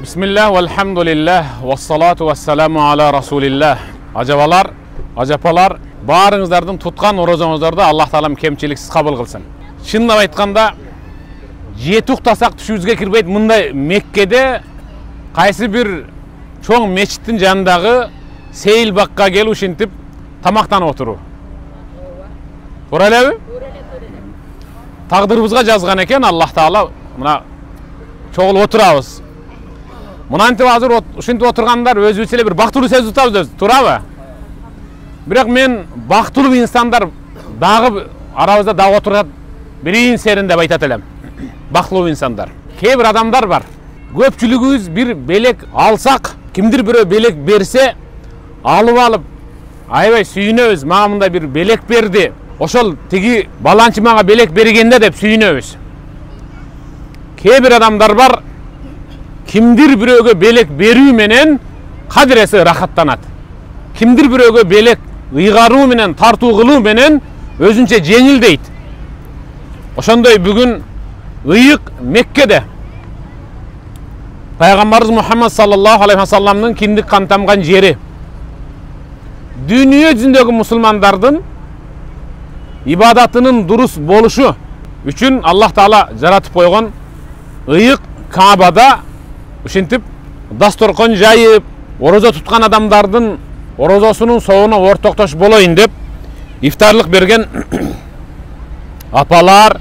Bismillah, velhamdülillah, vessalatu vesselamu ala Rasulillah. Acabalar, acapalar, barыңыздардың tutkan orozаңыздарда Allah Taalam kemçiliksiz kabul kılsın. Şындап aytkанда, жеті уктасак түшүбүзгө кирбейт мындай Меккеде кайсы бир чоң мечиттин жанындагы сейил бакка келип ушинтип тамактанып отуруу. Туура элеби? Тагдырыбызга жазган экен Аллах Таала мына чогулуп отурабыз. Мынантип азыр ушинтип отургандар өзүбүз эле бир бактылуу сезип атабыз, туурабы? Бирок мен бактылуу инсандар дагы арабызда дагы отурат бирин серин деп айтат элем. Бактылуу инсандар. Кээ бир адамдар бар. Көпчүлүгүбүз бир белек алсак, кимдир бирөө белек берсе, алып аябай сүйүнөбүз. Мага мындай бир белек берди. Ошол тиги баланчы мага белек бергенде деп сүйүнөбүз. Кээ бир адамдар бар, кимдир бирөөгө белек берүү менен кадиреси рахаттанат. Кимдир бирөөгө белек ыйгаруу менен, тартуу кылуу менен өзүнчө жеңилдейт. Ошондой бүгүн ыйык Меккеде Пайгамбарыбыз Мухаммад саллаллаху алейхи ва салламдын киндик кан тамган жери. Дүйнө жүзүндөгү мусулмандардын ибадатынын дурус болушу үчүн Аллах Таала жаратып койгон ыйык Каабада ушинтип дасторкон жайып, орозо туткан адамдардын орозосунун соонуна ортоктош болоюн деп ифтарлык берген апалар,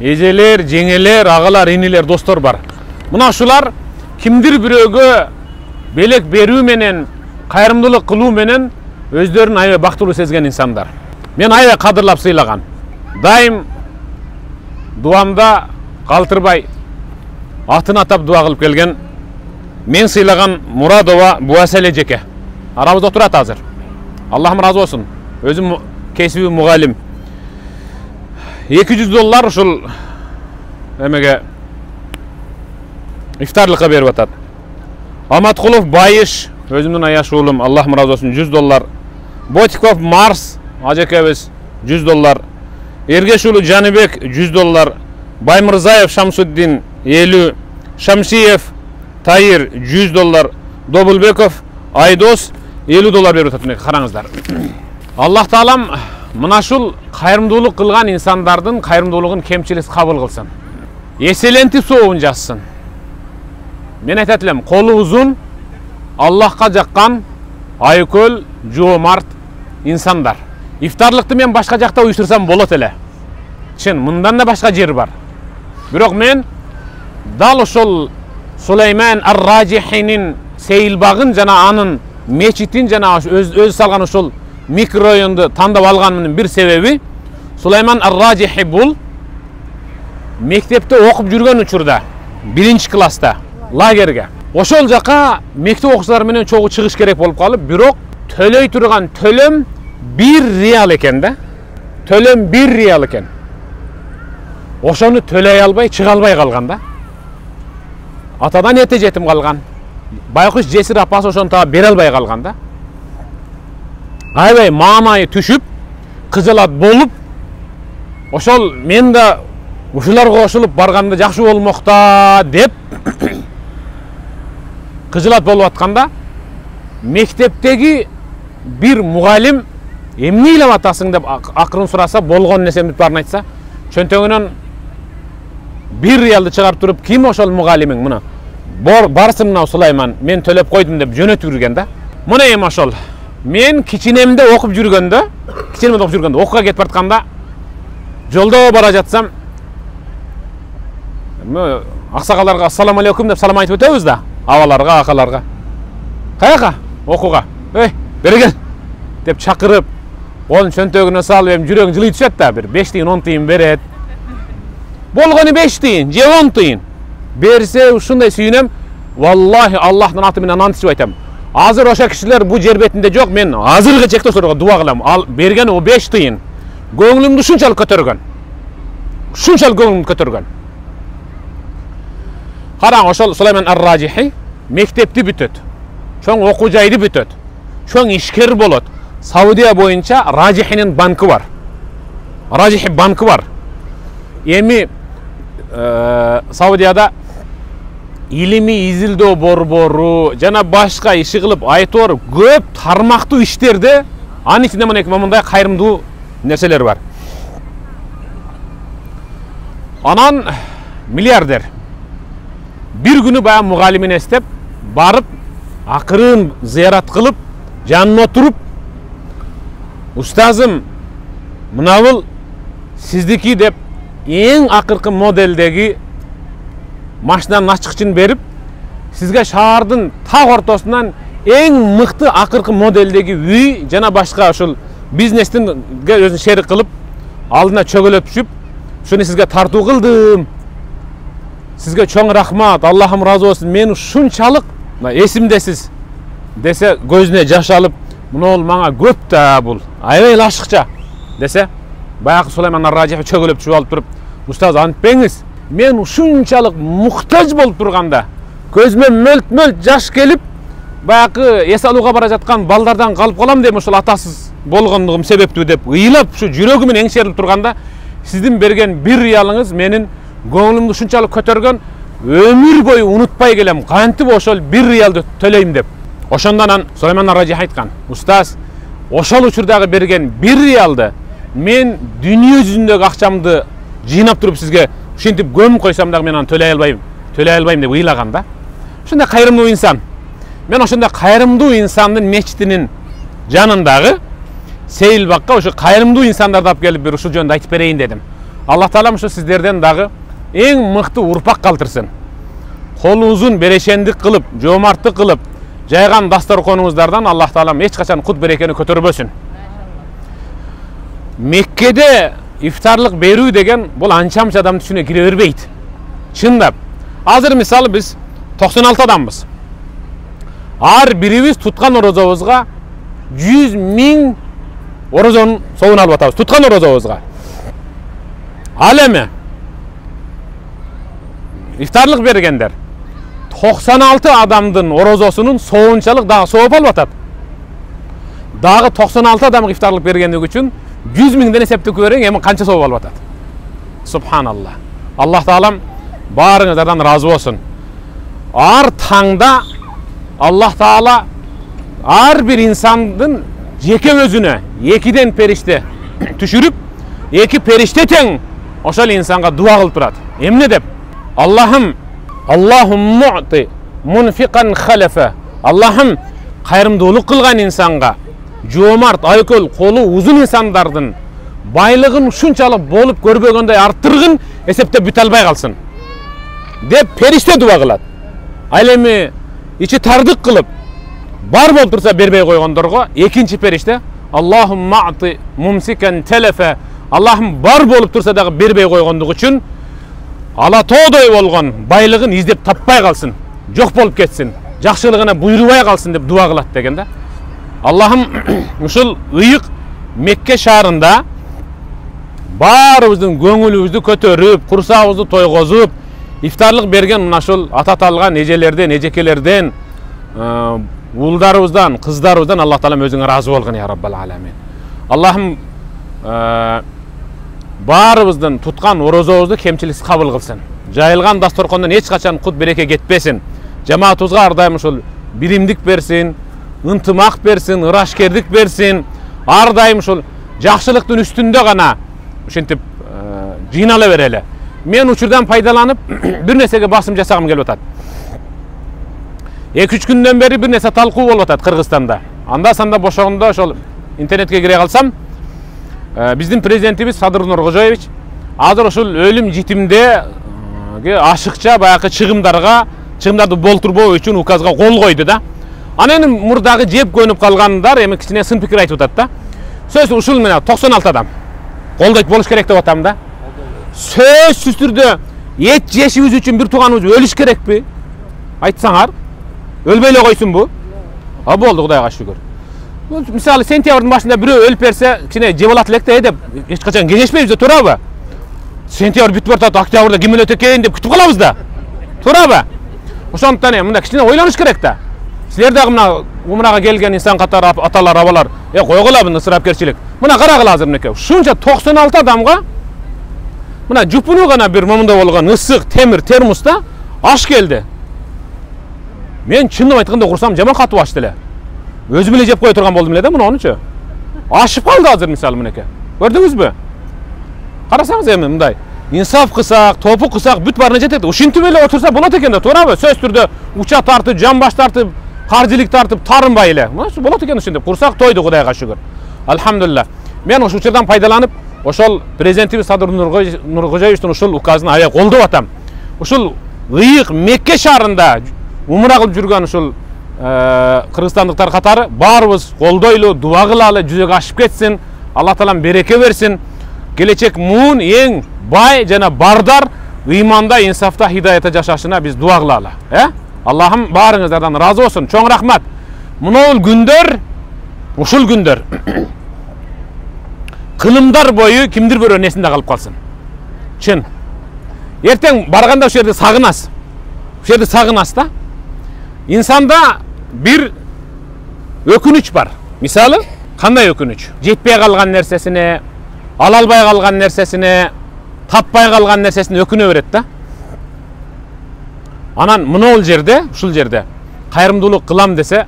эжелер, жеңелер, агалар, инилер, достор бар. Мына ушулар кимдир бирөөгө белек берүү менен, кайрымдуулук кылуу менен өздөрүн аябай бактылуу сезген инсандар. Мен аябай кадырлап сыйлаган. Дайым дуамда калтырбай атын атап дуа кылып келген мен сыйлаган Мурадова Буасел эжеке. Арабызда отурат азыр. Аллахым разы болсун. Өзүм кесиби мугалим. $200 ушул эмеге ифтарлыкка берип атат. Аматкулов Байыш, өзүмдүн аяш уулум, Аллахым разы болсун, $100. Ботиков Марс ажекебиз $100. Эргеш уулу Жаныбек $100. Баймырзаев Шамсуддин 50, Шамсиев Тайыр $100, Добулбеков Айдос $50 берип атат. Караңыздар. Аллах Таалам мына ушул кайрымдуулук кылган инсандардын кайрымдуулугун кемчиликсиз кабыл кылсын. Эселентип сообун жазсын. Мен айтат элем, колу узун, Аллахка жаккан, айкөл, жоомарт инсандар. Ифтарлыкты мен башка жакта уюштурсам болот эле. Чын, мындан да башка жер бар. Бирок мен дал ошол Сулейман ар-Ражихинин сейилбагын жана анын мечитин жана өз салган ошол микрорайонду тандап алганымдын бир себеби Сулейман ар-Ражихи бул мектепте окуп жүргөн учурда 1-класста лагерге ошол жака мектеп окуучулары менен чогуу чыгыш керек болуп калып, бирок төлөй турган төлөм 1 реал экен да. Төлөм 1 реал экен. Ошону төлөй албай, чыга албай калган да. Атадан эте жетим калган. Байкуш Жесир апасы ошону таап бере албай калган да. Аябай маанайы түшүп, кыжалат болуп, ошол мен да ушуларга кошулуп барганда жакшы болмокта деп кыжалат болуп атканда мектептеги бир мугалим эмне ыйлап атасың деп акырын сураса, болгон нерсемди баарын айтса, чөнтөгүнөн 1 реалды чыгарып туруп, ким ошол мугалимиң мына? Барсын мына Сулайман, мен төлөп койдум деп жөнөтүп жүргөн да. Мына эми ошол. Мен кичинемде окуп жүргөндө, окууга кетип баратканда, жолдо бара жатсам, аксакалдарга ассаламу алейкум деп салам айтып өтөбүз да, абаларга, акаларга. Каяка? Окууга. Берген деп чакырып, колун чөнтөгүнө салып, эми жүрөгүң жылый түшөт да, бир 5 тыйын, 10 тыйын берет. Болгону 5 тыйын, же 10 тыйын. Берсе ушундай сүйүнөм, валлахи Аллахтын аты менен ант ичип айтам. Азыр ошо кишилер бу жер бетинде жок, мен азыркы чекте ошолорго дуа кылам. Ал берген о 5 тыйын. Көңүлүмдү ушунчалык көтөргөн. Ушунчалык көңүлүмдү көтөргөн. Караң, ошол Сулейман ар-Ражихи мектепти бүтөт. Чоң окуу жайды бүтөт. Чоң ишкер болот. Саудия боюнча Ражихинин банкы бар. Ражихи банкы бар. Эми Саудияда илимий изилдөө борбору жана башка иши кылып айтор көп тармактуу иштерде анын ичинде мындай кайрымдуу нерселер бар. Анан миллиардер бир күнү баягы мугалимин эстеп барып акырын зыярат кылып жанына туруп, устазым мынабыл сиздики деп эң акыркы моделдеги машинанын ачкычын берип, сизге шаардын так ортосунан эң мыкты акыркы моделдеги үй жана башка ушул бизнестин өзүн шерик кылып алдына чөгөлөп түшүп, ушуну сизге тартуу кылдым. Сизге чоң рахмат, Аллахым разы болсун. Мен ушунчалык эсимдесиз десе, көзүнө жаш алып, мына мага көп да бул. Аябай ашыкча десе, баягы Сулайман ар-Ражих чөгөлөп түшүп алып туруп, устаз антпеңиз, мен ушунчалык муктаж болуп турганда, көзүмө мөлт-мөлт жаш келип, баягы эс алууга бара жаткан балдардан калып калам деп ушул атасыз болгондугум себептүү деп ыйлап, ушу жүрөгүм менен эңшерилип турганда, сиздин берген бир рыялыңыз менин көңүлүмдү ушунчалык көтөргөн, өмүр бою унутпай келем, кантип ошол бир рыялды төлөйм деп. Ошондон Сулайман ар-Ражих айткан, устаз, ошол учурдагы берген бир рыялды мен дүйнө жүзүндөгү акчамды жыйнап туруп сизге ушинтип көмүп койсам дагы мен аны төлөй албайм деп ыйлаган да. Ошондой кайрымдуу инсан. Мен ошондой кайрымдуу инсандын мечитинин жанындагы Сейилбакка ушу кайрымдуу инсандарды алып келип бир ушул жөнүндө айтып берейин дедим. Аллах таалам ушу сиздерден дагы эң мыкты урпак калтырсын. Колу узун берешендик кылып, жоомарттык кылып, жайган дасторконуңуздардан Аллах таалам эч качан кут берекени көтөрбөсүн. Меккеде ифтарлык берүү деген бул анча-мынча адамдын түшүнө кире бербейт. Чындап. Азыр мисалы биз 96 адамбыз. Ар бирибиз туткан орозобузга 100 000 орозонун соогун алып атабыз. Туткан орозобузга. Ал эми ифтарлык бергендер 96 адамдын орозосунун соогунчалык дагы сооп алып атат. Дагы 96 адамга ифтарлык бергендиги үчүн 100 000ден эсептеп көрөң, эми канча сооп алып атат. Субханалла. Аллах таалам баарыңыздардан разы болсун. Ар таңда Аллах таала ар бир инсандын жеке өзүнө 2ден периште түшүрүп, 2 периште тең ошол инсанга дуа кылып турат. Эмне деп? Аллахым, Аллахум муъти мунфикан халафа. Аллахым кайрымдуулук кылган инсанга, жоомарт, айкөл, колу узун инсандардын байлыгын ушунчалык болуп көрбөгөндөй арттыргын, эсептеп бүтө албай калсын деп периште дуа кылат. Ал эми ичи тардык кылып бар болуп турса бербей койгондорго экинчи периште Аллахум мa'ти мумсикан талафа. Аллахым бар болуп турса дагы бербей койгондугу үчүн ала тоодой болгон байлыгын издеп таппай калсын, жок болуп кетсин, жакшылыгына буйрубай калсын деп дуа кылат деген да. Аллахым ушул ыйык Мекке шаарында баарыбыздын көңүлүбүздү көтөрүп, курсагыбызды тойгозуп, ифтарлык берген мына ушул ата талган эжелерден, эжекелерден, уулдарыбыздан, кыздарыбыздан Аллах таалам өзүңө разы болгон я Раббал аламин. Аллахым баарыбыздын туткан орозобузду кемчиликсиз кабыл кылсын. Жайылган дасторкондон эч качан кут береке кетпесин. Жамаатыбызга ар дайым ушул биримдик берсин, ынтымак берсин, ырашкердик берсин. Ар дайым ушул жакшылыктын үстүндө гана ушинтип жыйнала берели. Мен учурдан пайдаланып бир нерсеге басым жасагым келип атат. 2-3 күндөн бери бир нерсе талкуу болуп атат Кыргызстанда. Анда санда бошогондо ошол интернетке кире калсам, биздин президентибиз Садыр Нуркожоевич азыр ушул өлүм житимде ашыкча баягы чыгымдарды болтурбоо үчүн указга кол койду да. Анан мурдагы жеп көнүп калгандар эми кичине сын пикир айтып атат да. Сөз ушул менен 96 адам колдойт болуш керек деп атам да. Сөзсүз түрдө эт жешибиз үчүн бир тууганыбыз өлүш керекпи? Айтсаңар, өлбөй эле койсунбу? А болду, Кудайга шүгүр. Мисалы сентябрдын башында бирөө өлүп берсе, кичине жеп алат элек да деп эч качан кеңешпейбиз да, туурабы? Сентябрь бүтүп баратат, октябрда ким өлөт экен деп күтүп калабыз да. Туурабы? Ошондуктан мында кичине ойлонуш керек да. Силер дагы мына умрага келген инсан катары аталар, абалар, койгула буну ысырапкерчилик. Мына карагыла азыр мынакей. Ушунча 96 адамга мына жупуну гана бир момунда болгон ысык темир термоста аш келди. Мен чынын айтканда курсам жаман катып ачты эле. Өзүм эле жеп кое турган болдум эле да муну онучу. Ашып калды азыр мисалы мынеке. Көрдүңүзбү? Карасаңыз эми мындай. Инсаф кылсак, топук кылсак бүт баарына жетет. Ушинтип эле отурса болот экен да, туурабы? Сөз түрдө уча тартып, жан баш тартып, каржылык тартып, тарынбай эле. Мына болот экен ушинтип. Курсак тойду Кудайга шүгүр. Алхамдулилlah. Мен ушул учурдан пайдаланып, ошол президентибиз Садыр Нуркожоевичтин ушул указын аябай колдоп атам. Ушул ыйык Мекке шаарында умра кылып жүргөн ушул кыргызстандыктар катары баарыбыз колдойлу, дуа кылалы, жүзөгө ашып кетсин. Алла таалам береке берсин. Келечек муун эң бай жана бардар ыйманда, инсафта, хидаятта жашашына биз дуа кылалы. Аллахым баарыңыздардан разы болсун. Чоң рахмат. Мынау күндөр, ушул күндөр кылымдар бою кимдир бирөө несинде калып калсын. Чын. Эртең барганда ошол жерде сагынасыз. Ошол жерде сагынасыз да. Инсанда бир өкүнүч бар. Мисалы, кандай өкүнүч? Жетпей калган нерсесине, ала албай калган нерсесине, таппай калган нерсесине өкүнө берет да. Анан ушул жерде кайрымдуулук кылам десе,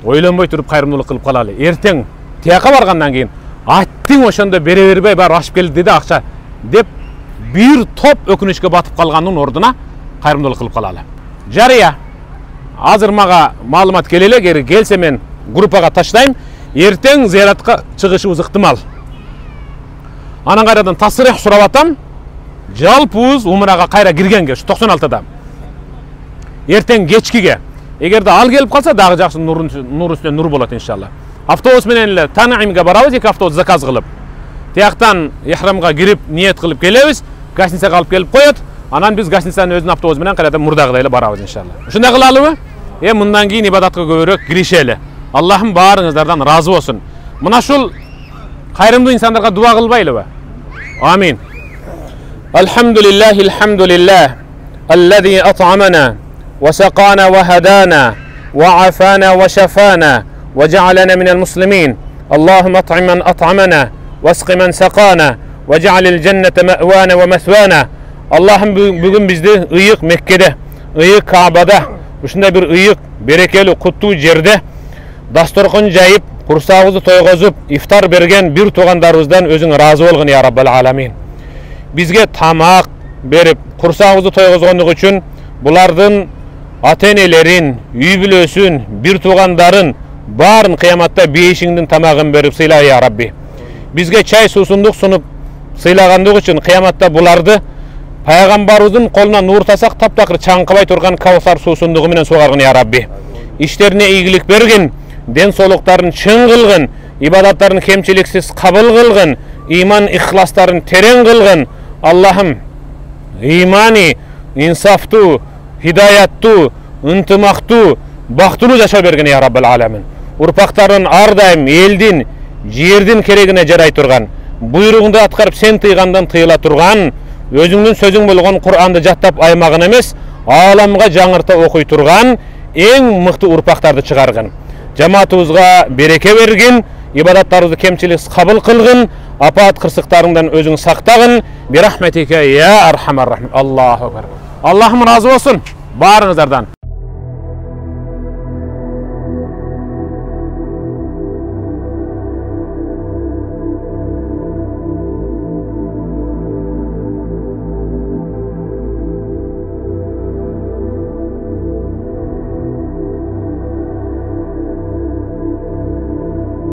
ойлонбой туруп кайрымдуулук кылып калалы. Эртең тияка баргандан кийин аттың ошондо бере бербей бар ашып келди да акча деп бир топ өкүнүчкө батып калганын ордуна кайрымдуулук кылып калалы. Жарыя. Азыр мага маалымат келе эле, келсе мен группага таштайм. Эртең зыяратка чыгышыбыз ыктымал. Анан кайрадан тасырык сурап атам. Жалпыбыз умрага кайра киргенге 96-да. Эртең кечкиге. Эгерде ал келип калса, дагы жакшы нур үстүнө нур болот иншалла. Автобус менен эле Танаимге барабыз, 2 автобус заказ кылып. Тияктан ихрамга кирип, ниет кылып келебиз, гостиницага алып келип коет. Анан биз гостиницанын өзүнүн автобусу менен кайрадан мурдагыдай эле барабыз иншалла. Ушундай кылалыбы? Мындан кийин ибадатка көбүрөөк киришели. Аллахым баарыңыздардан разы болсун. Мына ушул кайрымдуу инсандарга дуа кылбайлыбы? Амин. Алхамдулиллах, аллази ат'амана ва сақана ва хадана ва афана ва шафана ва жа'алана минал муслимин. Аллахумма ат'им ман ат'амана ва асқи ман сақана ва жа'алил джанната ма'вана ва масвана. Аллахым бүгүн бизди ыйык Меккеде, ыйык Каабада, ушундай бир ыйык, берекелүү, куттуу жерде дасторкон жайып, курсагыбызды тойгозуп, ифтар берген бир туугандарыбыздан өзүң разы болгон я Раббал аламин. Бизге тамак берип, курсагыбызды тойгозгондук үчүн булардын ата-энелерин, үй бүлөсүн, бир туугандарын баарын кыяматта бейишиңдин тамагын берип сыйла я Рабби. Бизге чай суусундук сунуп сыйлагандык үчүн кыяматта буларды Пайгамбарыбыздын колуна нур тасак таптакыр чаңкыбай турган Каусар суусундугу менен сугаргын я Рабби. Иштерине ийгилик бергин, ден соолуктарын чың кылгын, ибадаттарын кемчиликсиз кабыл кылгын, иман ихластарын терең кылгын. Аллахым, имани, инсафтуу, хидаяттуу, ынтымактуу, бактылуу жашоо бергин я Раббал аламин. Урпактарын ар дайым элдин, жердин керегине жарай турган, буйругунду аткарып сен тыйгандан тыйыла турган, өзүңдүн сөзүң болгон Кур'анды жаттап аймагын эмес, ааламга жаңырта окуй турган эң мыкты урпактарды чыгаргын. Жамаатыбызга береке бергин, ибадаттарыбызды кемчиликсиз кабыл кылгын, апаат кырсыктарыңдан өзүң сактагын. Бирахметике я архамар рахим. Аллаху акбар. Аллахым разы болсун баарыңыздардан.